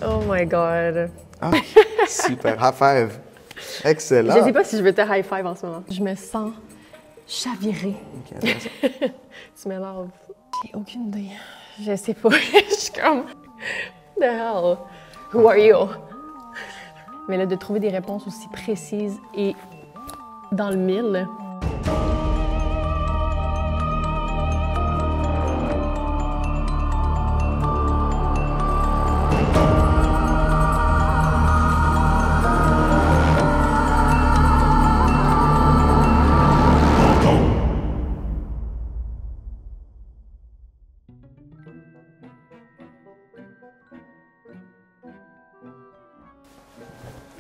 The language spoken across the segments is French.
Oh my God. Ah, super. High five. Excellent. Je sais pas si je veux te high five en ce moment. Je me sens chavirée. OK, intéressant. Tu m'énerves. J'ai aucune idée. Je sais pas. Je suis comme... The hell? Who are you? Mais là, de trouver des réponses aussi précises et dans le mille...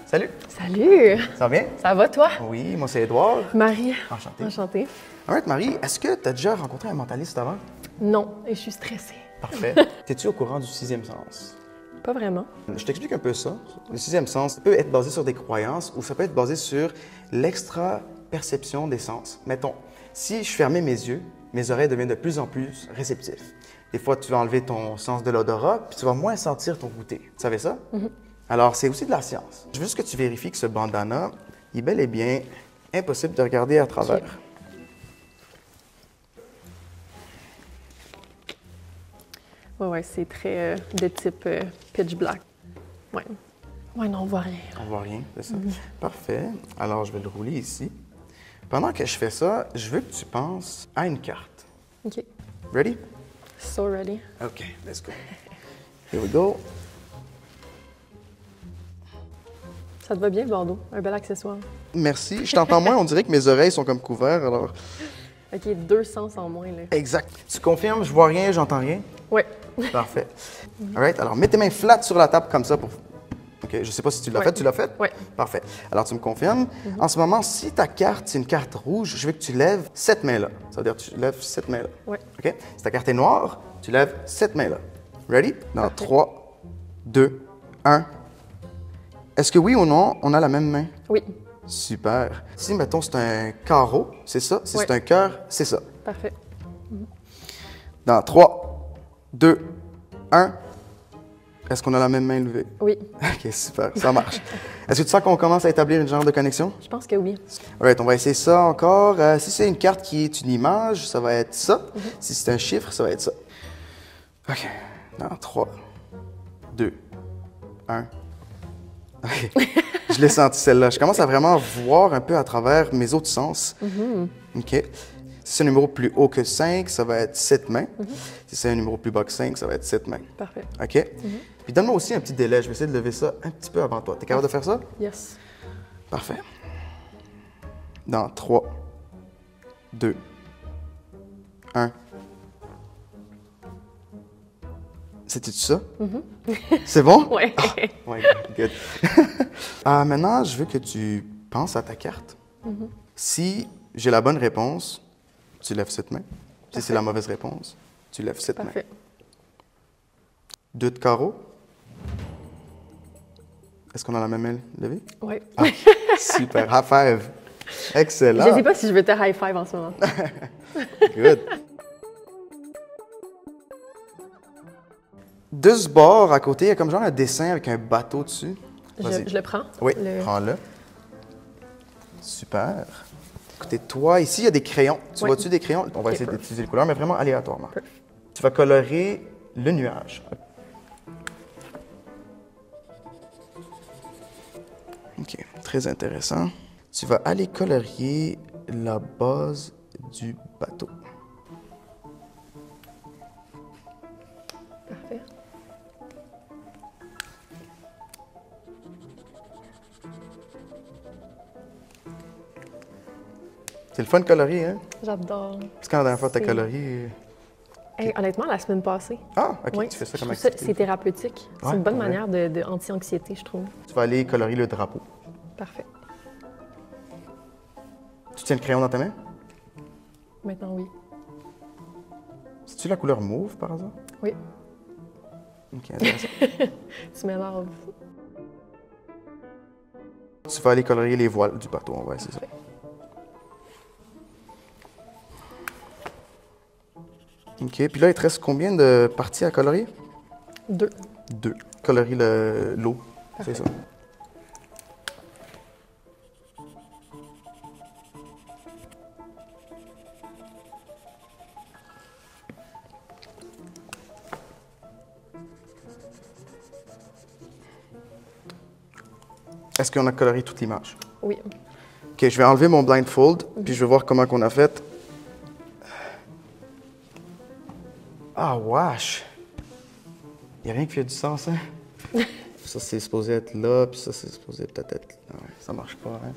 Salut. Salut! Ça va bien? Ça va, toi? Oui, moi c'est Édouard. Marie. Enchanté. Enchantée. Alright, Marie, est-ce que tu as déjà rencontré un mentaliste avant? Non, et je suis stressée. Parfait. T'es-tu au courant du sixième sens? Pas vraiment. Je t'explique un peu ça. Le sixième sens peut être basé sur des croyances ou ça peut être basé sur l'extra-perception des sens. Mettons, si je fermais mes yeux, mes oreilles deviennent de plus en plus réceptives. Des fois, tu vas enlever ton sens de l'odorat, puis tu vas moins sentir ton goûter. Tu savais ça? Alors, c'est aussi de la science. Je veux juste que tu vérifies que ce bandana, il est bel et bien impossible de regarder à travers. Ok. Ouais, c'est très de type pitch black. Ouais. Ouais, non, on voit rien. On voit rien, c'est ça? Parfait. Alors, je vais le rouler ici. Pendant que je fais ça, je veux que tu penses à une carte. OK. Ready? So ready. OK, let's go. Here we go. Ça te va bien, le bandeau? Un bel accessoire. Merci. Je t'entends moins, on dirait que mes oreilles sont comme couvertes, alors... OK, 2 sens en moins, là. Exact. Tu confirmes, je vois rien, j'entends rien? Ouais. Parfait. All right, alors mets tes mains flat sur la table comme ça pour... OK, je sais pas si tu l'as Ouais. fait, tu l'as fait? Ouais. Parfait. Alors, tu me confirmes. En ce moment, si ta carte, c'est une carte rouge, je veux que tu lèves cette main-là. Ça veut dire que tu lèves cette main-là. Ouais. OK? Si ta carte est noire, tu lèves cette main-là. Ready? Dans 3, 2, 1. Est-ce que oui ou non, on a la même main? Oui. Super. Si, mettons, c'est un carreau, c'est ça. Si Ouais. c'est un cœur, c'est ça. Parfait. Dans 3, 2, 1. Est-ce qu'on a la même main levée? Oui. OK, super, ça marche. Est-ce que tu sens qu'on commence à établir une genre de connexion? Je pense que oui. Alright, on va essayer ça encore. Si c'est une carte qui est une image, ça va être ça. Si c'est un chiffre, ça va être ça. OK. Dans 3, 2, 1. OK. Je l'ai senti celle-là. Je commence à vraiment voir un peu à travers mes autres sens. OK. Si c'est un numéro plus haut que 5, ça va être 7 mains. Si c'est un numéro plus bas que 5, ça va être 7 mains. Parfait. OK? Puis donne-moi aussi un petit délai. Je vais essayer de lever ça un petit peu avant toi. T'es capable de faire ça? Yes. Parfait. Dans 3, 2, 1. C'était ça? C'est bon? Ouais. Ouais, good. Maintenant, je veux que tu penses à ta carte. Si j'ai la bonne réponse, tu lèves cette main. Si c'est la mauvaise réponse, tu lèves cette main. Parfait. 2 de carreau. Est-ce qu'on a la même main levée? Ouais. Ah, super. High five. Excellent. Je sais pas si je veux te high five en ce moment. Good. De ce bord, à côté, il y a comme genre un dessin avec un bateau dessus. Vas-y. Je le prends? Oui, Le- prends-le. Super. Écoutez, toi, ici, il y a des crayons. Tu Ouais. vois-tu des crayons? On va Ok, essayer perfect. d'utiliser les couleurs, mais vraiment aléatoirement. Perfect. Tu vas colorer le nuage. OK, très intéressant. Tu vas aller colorier la base du bateau. Parfait. C'est le fun de colorier, hein? J'adore. C'est quand la dernière fois que tu as C'est- colorié? Hey, honnêtement, la semaine passée. Ah, OK, Ouais, tu fais ça je comme trouve ça- activité. c'est thérapeutique. C'est Ouais, une bonne pour vrai. manière de anti-anxiété, je trouve. Tu vas aller colorier le drapeau. Parfait. Tu tiens le crayon dans ta main? Maintenant, oui. C'est-tu la couleur mauve, par hasard? Oui. OK, intéressant. Tu m'énerves. Tu vas aller colorier les voiles du bateau, on va essayer ça. OK, puis là, il te reste combien de parties à colorier? 2. 2. colories l'eau. C'est ça. Est-ce qu'on a coloré toute l'image? Oui. OK, je vais enlever mon blindfold, puis je vais voir comment qu'on a fait. Ah, wesh! Il n'y a rien qui fait du sens, hein? Ça, c'est supposé être là, puis ça, c'est supposé peut-être être là. Ouais, ça marche pas, hein?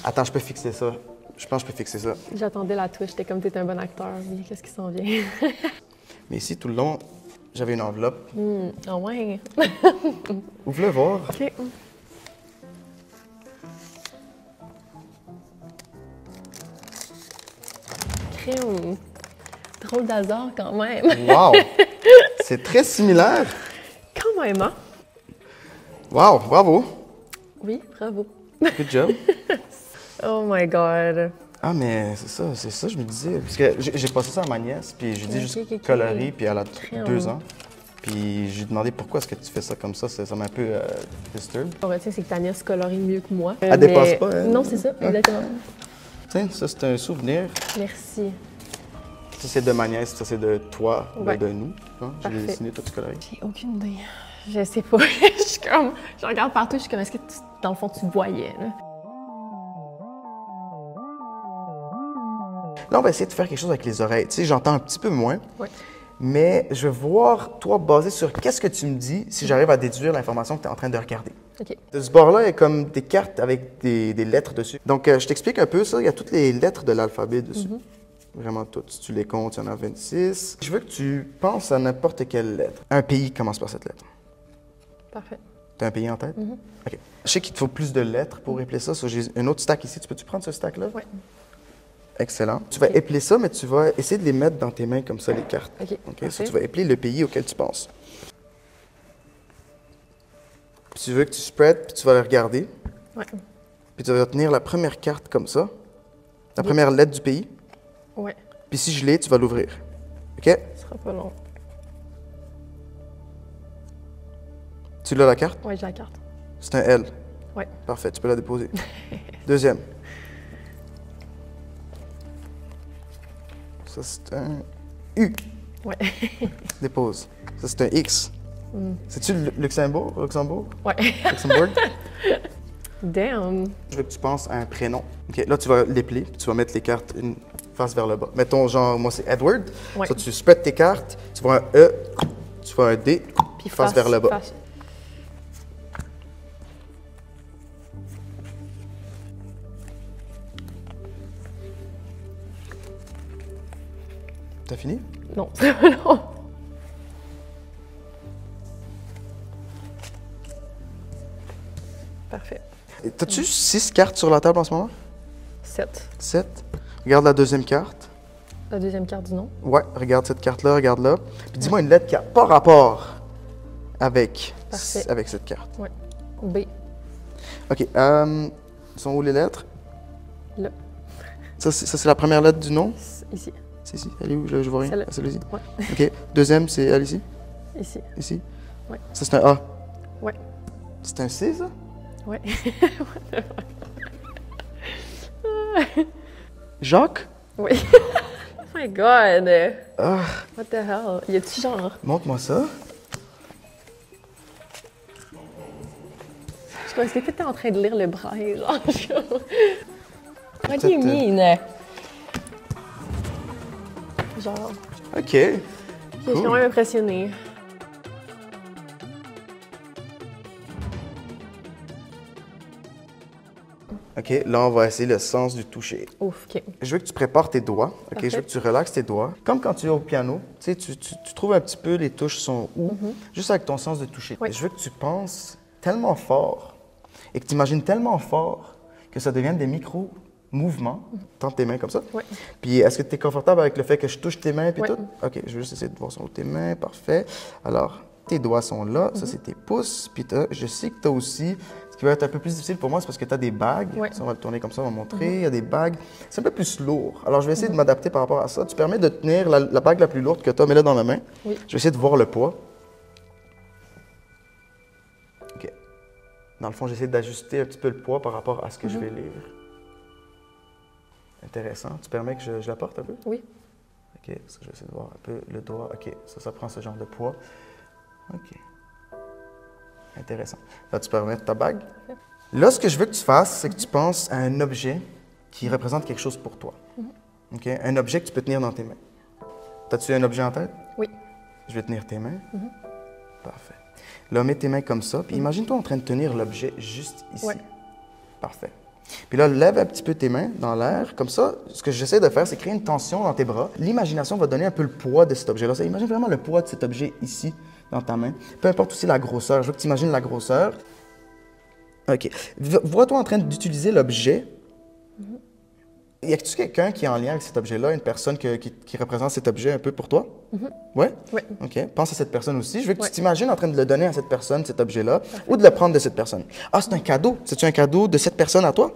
Attends, je peux fixer ça. Je pense que je peux fixer ça. J'attendais la touche, j'étais comme t'es un bon acteur. Oui, qu'est-ce qui s'en vient? Mais ici, tout le long, j'avais une enveloppe. Ah ouais. Ouvre-le voir. OK. Crème. Drôle d'hasard quand même. Wow! C'est très similaire. Quand même, hein? Wow, bravo. Oui, bravo. Good job. Oh my God. Ah, mais c'est ça, je me disais. Parce que j'ai passé ça à ma nièce, puis j'ai dit juste ok. coloris, puis elle a Crème. 2 ans. Puis j'ai demandé pourquoi est-ce que tu fais ça comme ça. Ça m'a un peu disturb. On retient, c'est que ta nièce colorie mieux que moi. Elle dépasse pas, hein? Non, c'est ça, exactement. Tiens, ça, c'est un souvenir. Merci. Ça, c'est de ma nièce, ça, c'est de toi, Ouais. de nous. Hein? Je l'ai Parfait. dessiné, toi, tu coloris. J'ai aucune idée. Je sais pas. Je suis comme... Je regarde partout, je suis comme, est-ce que dans le fond, tu voyais, là? Là, on va essayer de faire quelque chose avec les oreilles. Tu sais, j'entends un petit peu moins. Ouais. Mais je vais voir, toi, basé sur qu'est-ce que tu me dis, si j'arrive à déduire l'information que tu es en train de regarder. OK. De ce bord-là, il y a comme des cartes avec des lettres dessus. Donc, je t'explique un peu ça. Il y a toutes les lettres de l'alphabet dessus. Vraiment toutes. Si tu les comptes, il y en a 26. Je veux que tu penses à n'importe quelle lettre. Un pays commence par cette lettre. Parfait. Tu as un pays en tête? OK. Je sais qu'il te faut plus de lettres pour épeler ça. J'ai un autre stack ici. Tu peux-tu prendre ce stack-là? Oui. Excellent. Tu vas épeler ça, mais tu vas essayer de les mettre dans tes mains comme ça, les cartes. OK. OK? So, tu vas épeler le pays auquel tu penses. Puis tu veux que tu spread, puis tu vas le regarder. Ouais. Puis tu vas tenir la première carte comme ça. La première lettre du pays. Ouais. Puis si je l'ai, tu vas l'ouvrir. OK? Ce sera pas long. Tu l'as la carte? Ouais, j'ai la carte. C'est un L. Ouais. Parfait, tu peux la déposer. Deuxième. Ça, c'est un U. Ouais. Dépose. Ça, c'est un X. C'est-tu le Luxembourg? Ouais. Luxembourg? Damn. Je veux que tu penses à un prénom. OK, là, tu vas l'épeler, puis tu vas mettre les cartes une face vers le bas. Mettons, genre, moi, c'est Edward. Ouais. Ça, tu spreads tes cartes, tu vois un E, tu vois un D, Puis face vers le bas. face. T'as fini? Non, c'est pas long. Parfait. Et t'as-tu 6 cartes sur la table en ce moment? 7. 7. Regarde la deuxième carte. La deuxième carte du nom. Ouais, regarde cette carte-là, regarde-là. Puis dis-moi une lettre qui n'a pas rapport avec, Parfait. avec cette carte. Ouais. B. OK. Sont où les lettres? Là. Ça, c'est la première lettre du nom? Ici. C'est ici. Elle est où? Je vois rien. Celle-là. Ah, celle-ci. Ouais. OK. Deuxième, c'est elle ici? Ici. Ici? Ouais. Ça, c'est un A. Ouais. C'est un C, ça? Ouais. Jacques? Oui. Oh my God. Ah, What the hell? Y a-tu genre... montre-moi ça. Je crois que t'es en train de lire le braille, genre. What do Peut-être, you mean? Genre... OK. Je suis quand même impressionnée. OK, là, on va essayer le sens du toucher. Ouf, OK. Je veux que tu prépares tes doigts, OK? Parfait. Je veux que tu relaxes tes doigts. Comme quand tu es au piano, tu sais, tu trouves un petit peu les touches sont où, juste avec ton sens de toucher. Oui. Je veux que tu penses tellement fort et que tu imagines tellement fort que ça devienne des micro-mouvements. Tente tes mains comme ça. Oui. Puis, est-ce que tu es confortable avec le fait que je touche tes mains et Oui. tout? OK, je vais juste essayer de voir sur tes mains. Parfait. Alors, tes doigts sont là. Ça, c'est tes pouces. Puis, je sais que tu as aussi... Ce qui va être un peu plus difficile pour moi, c'est parce que tu as des bagues. Oui. Ça, on va le tourner comme ça, on va montrer. Il y a des bagues. C'est un peu plus lourd. Alors, je vais essayer de m'adapter par rapport à ça. Tu permets de tenir la bague la plus lourde que tu as, mets-la dans la main. Oui. Je vais essayer de voir le poids. Dans le fond, j'essaie d'ajuster un petit peu le poids par rapport à ce que je vais lire. Intéressant. Tu permets que je la porte un peu? Oui. OK, parce que je vais essayer de voir un peu le doigt. OK, ça prend ce genre de poids. OK. Intéressant. Là, tu peux remettre ta bague. Là, ce que je veux que tu fasses, c'est que tu penses à un objet qui représente quelque chose pour toi. OK? Un objet que tu peux tenir dans tes mains. As-tu un objet en tête? Oui. Je vais tenir tes mains. Parfait. Là, mets tes mains comme ça, puis imagine-toi en train de tenir l'objet juste ici. Ouais. Parfait. Puis là, lève un petit peu tes mains dans l'air. Comme ça, ce que j'essaie de faire, c'est créer une tension dans tes bras. L'imagination va donner un peu le poids de cet objet-là. Imagine vraiment le poids de cet objet ici, dans ta main. Peu importe aussi la grosseur. Je veux que tu imagines la grosseur. OK. Vois-toi en train d'utiliser l'objet. Y a-t-il quelqu'un qui est en lien avec cet objet-là, une personne qui représente cet objet un peu pour toi? Ouais? Oui. OK. Pense à cette personne aussi. Je veux que tu t'imagines en train de le donner à cette personne, cet objet-là, ou de le prendre de cette personne. Ah, c'est un cadeau. C'est-tu un cadeau de cette personne à toi?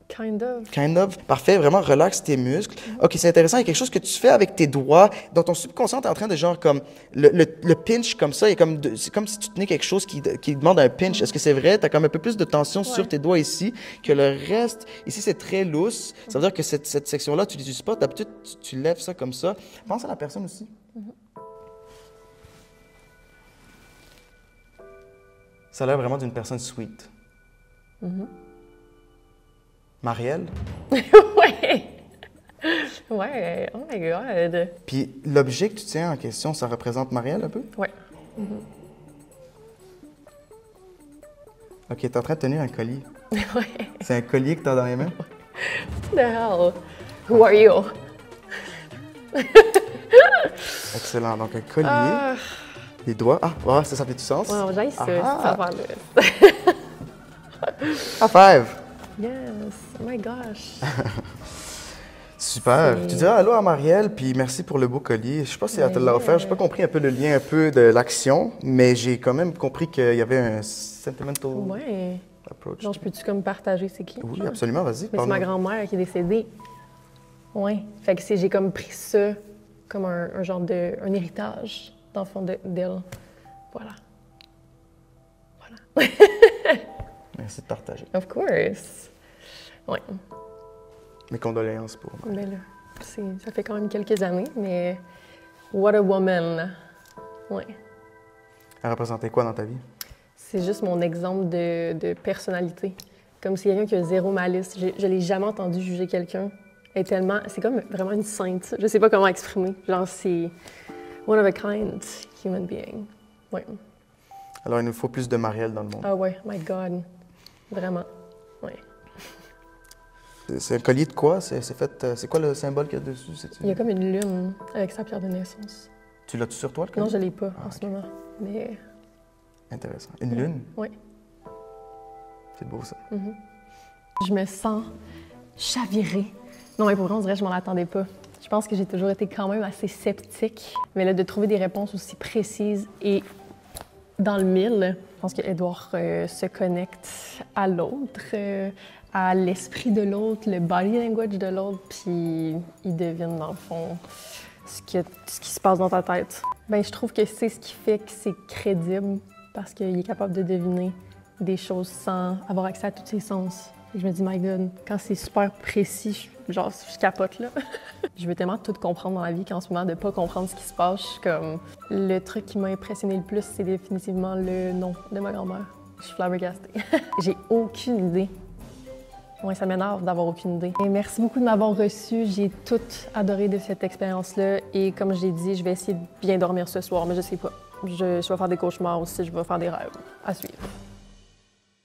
Kind of. Kind of. Parfait. Vraiment, relaxe tes muscles. OK, c'est intéressant. Il y a quelque chose que tu fais avec tes doigts, dont ton subconscient est en train de genre comme... Le pinch comme ça, c'est comme si tu tenais quelque chose qui demande un pinch. Est-ce que c'est vrai? Tu as comme un peu plus de tension sur tes doigts ici que le reste. Ici, c'est très lousse. Ça veut dire que cette section-là, tu ne l'utilises pas. D'habitude, tu lèves ça comme ça. Pense à la personne aussi. Ça a l'air vraiment d'une personne sweet. Marielle? Ouais. Ouais. Oh my God. Puis l'objet que tu tiens en question, ça représente Marielle un peu? Ouais. OK, tu es en train de tenir un collier. Ouais. C'est un collier que tu as dans les mains? What the hell? Who are you? Excellent. Donc un collier, les doigts. Ah, ça fait du sens? Wow, j'ai ça, cette Ah. affaire-là. High five! Yes. Oh my gosh. Super. C'est- Tu diras allô à Marielle, puis merci pour le beau collier. Je sais pas si elle te l'a offert. J'ai pas compris un peu le lien un peu de l'action, mais j'ai quand même compris qu'il y avait un sentimental Ouais. approach. Donc, peux-tu comme partager c'est qui? Oui, absolument, vas-y. Mais c'est ma grand-mère qui est décédée. Ouais. Fait que j'ai comme pris ça comme un genre de... un héritage, dans le fond, d'elle. Voilà. Voilà. Merci de partager. Of course. Ouais. Mes condoléances pour moi. Mais là, ça fait quand même quelques années, mais... What a woman. Ouais. Elle représentait quoi dans ta vie? C'est juste mon exemple de personnalité. Comme c'est quelqu'un qui a zéro malice. Je l'ai jamais entendu juger quelqu'un. Elle est tellement... C'est comme vraiment une sainte. Je sais pas comment exprimer. Genre, c'est one of a kind human being. Ouais. Alors, il nous faut plus de Marielle dans le monde. Ah ouais, my God. Vraiment. Ouais. C'est un collier de quoi? C'est quoi le symbole qu'il y a dessus? Il y a comme une lune avec sa pierre de naissance. Tu l'as-tu sur toi, le collier? Non, je l'ai pas en ce moment. Mais Intéressant. Une lune? oui. C'est beau, ça. Je me sens chavirée. Non, mais pour vrai, on dirait que je m'en attendais pas. Je pense que j'ai toujours été quand même assez sceptique. Mais là, de trouver des réponses aussi précises et dans le mille, je pense qu'Édouard se connecte à l'autre, à l'esprit de l'autre, le body language de l'autre, puis il devine, dans le fond, ce qui se passe dans ta tête. Ben, je trouve que c'est ce qui fait que c'est crédible, parce qu'il est capable de deviner des choses sans avoir accès à tous ses sens. Et je me dis, my God, quand c'est super précis, je capote, là. Je veux tellement tout comprendre dans la vie qu'en ce moment, de pas comprendre ce qui se passe, je suis comme... Le truc qui m'a impressionné le plus, c'est définitivement le nom de ma grand-mère. Je suis flabbergastée. J'ai aucune idée. Ouais, ça m'énerve d'avoir aucune idée. Et merci beaucoup de m'avoir reçue. J'ai tout adoré de cette expérience-là. Et comme je l'ai dit, je vais essayer de bien dormir ce soir, mais je sais pas. Je vais faire des cauchemars aussi, je vais faire des rêves. À suivre.